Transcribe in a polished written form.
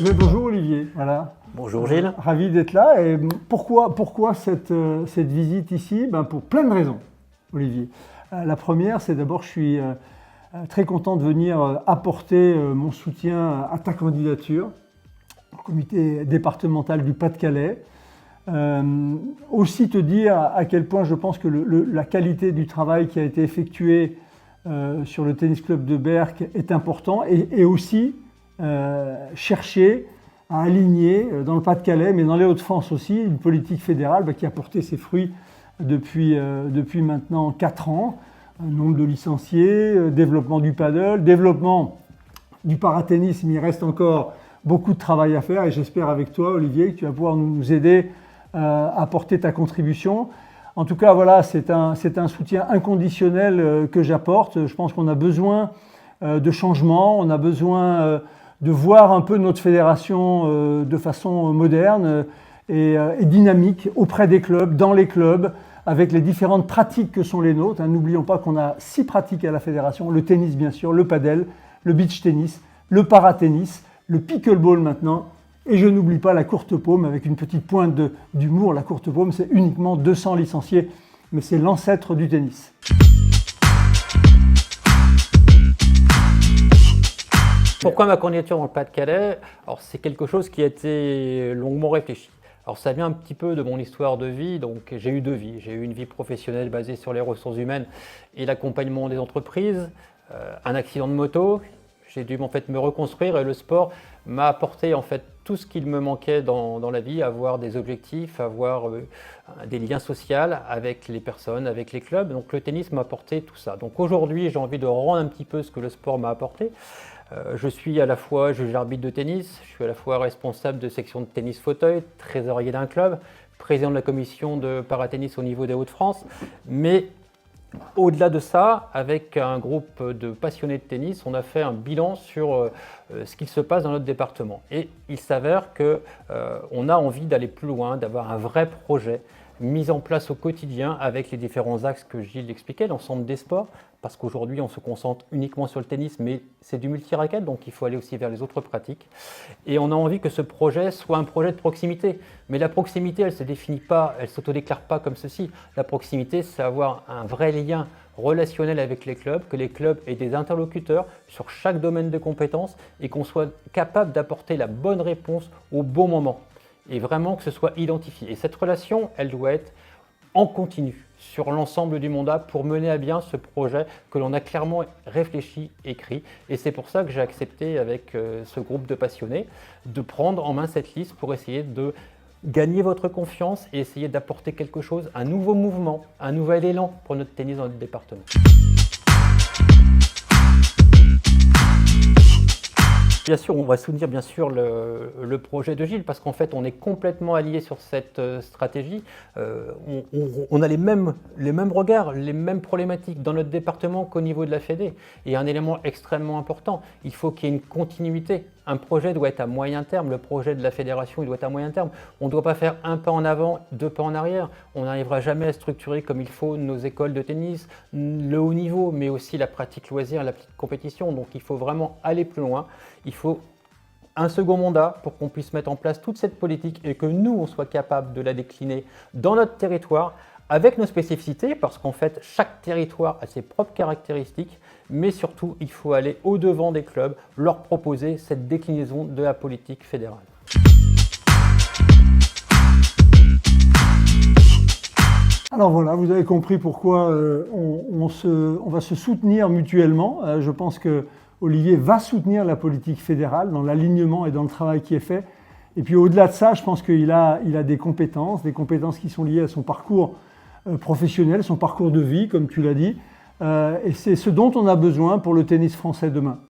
Bonjour Olivier, voilà. Bonjour Gilles. Ravi d'être là. Et pourquoi cette visite ici? Pour plein de raisons, Olivier. La première, c'est d'abord je suis très content de venir apporter mon soutien à ta candidature au comité départemental du Pas-de-Calais. Aussi te dire à quel point je pense que la qualité du travail qui a été effectué sur le tennis club de Berck est important et aussi chercher à aligner dans le Pas-de-Calais, mais dans les Hauts-de-France aussi, une politique fédérale qui a porté ses fruits depuis maintenant 4 ans. Un nombre de licenciés, développement du paddle, développement du paratennis, mais il reste encore beaucoup de travail à faire et j'espère avec toi, Olivier, que tu vas pouvoir nous aider à apporter ta contribution. En tout cas, voilà, c'est un soutien inconditionnel que j'apporte. Je pense qu'on a besoin de changement, on a besoin de voir un peu notre fédération de façon moderne et dynamique auprès des clubs, dans les clubs, avec les différentes pratiques que sont les nôtres. N'oublions pas qu'on a 6 pratiques à la fédération, le tennis bien sûr, le paddle, le beach tennis, le paratennis, le pickleball maintenant, et je n'oublie pas la courte paume avec une petite pointe d'humour. La courte paume, c'est uniquement 200 licenciés, mais c'est l'ancêtre du tennis. Pourquoi ma candidature dans le Pas-de-Calais? Alors c'est quelque chose qui a été longuement réfléchi. Alors ça vient un petit peu de mon histoire de vie, donc j'ai eu 2 vies. J'ai eu une vie professionnelle basée sur les ressources humaines et l'accompagnement des entreprises, un accident de moto, j'ai dû en fait me reconstruire et le sport m'a apporté en fait tout ce qu'il me manquait dans la vie, avoir des objectifs, avoir des liens sociaux avec les personnes, avec les clubs. Donc le tennis m'a apporté tout ça. Donc aujourd'hui j'ai envie de rendre un petit peu ce que le sport m'a apporté. Je suis à la fois juge arbitre de tennis, je suis à la fois responsable de section de tennis fauteuil, trésorier d'un club, président de la commission de paratennis au niveau des Hauts-de-France, mais au-delà de ça, avec un groupe de passionnés de tennis, on a fait un bilan sur ce qu'il se passe dans notre département. Et il s'avère qu'on a envie d'aller plus loin, d'avoir un vrai projet mis en place au quotidien avec les différents axes que Gilles expliquait, l'ensemble des sports, parce qu'aujourd'hui on se concentre uniquement sur le tennis, mais c'est du multi-raquette, donc il faut aller aussi vers les autres pratiques. Et on a envie que ce projet soit un projet de proximité. Mais la proximité, elle ne se définit pas, elle ne s'autodéclare pas comme ceci. La proximité, c'est avoir un vrai lien relationnel avec les clubs, que les clubs aient des interlocuteurs sur chaque domaine de compétences et qu'on soit capable d'apporter la bonne réponse au bon moment. Et vraiment que ce soit identifié. Et cette relation, elle doit être en continu sur l'ensemble du mandat pour mener à bien ce projet que l'on a clairement réfléchi, écrit. Et c'est pour ça que j'ai accepté avec ce groupe de passionnés de prendre en main cette liste pour essayer de gagner votre confiance et essayer d'apporter quelque chose, un nouveau mouvement, un nouvel élan pour notre tennis dans notre département. Bien sûr, on va soutenir bien sûr le projet de Gilles parce qu'en fait, on est complètement alliés sur cette stratégie. On a les mêmes regards, les mêmes problématiques dans notre département qu'au niveau de la Fédé. Et un élément extrêmement important, il faut qu'il y ait une continuité. Un projet doit être à moyen terme, le projet de la fédération il doit être à moyen terme. On ne doit pas faire un pas en avant, 2 pas en arrière. On n'arrivera jamais à structurer comme il faut nos écoles de tennis, le haut niveau, mais aussi la pratique loisir, la petite compétition. Donc il faut vraiment aller plus loin. Il faut un second mandat pour qu'on puisse mettre en place toute cette politique et que nous, on soit capable de la décliner dans notre territoire avec nos spécificités, parce qu'en fait, chaque territoire a ses propres caractéristiques, mais surtout, il faut aller au-devant des clubs, leur proposer cette déclinaison de la politique fédérale. Alors voilà, vous avez compris pourquoi on va se soutenir mutuellement. Je pense que Olivier va soutenir la politique fédérale dans l'alignement et dans le travail qui est fait. Et puis au-delà de ça, je pense qu'il a des compétences qui sont liées à son parcours professionnel, son parcours de vie, comme tu l'as dit. Et c'est ce dont on a besoin pour le tennis français demain.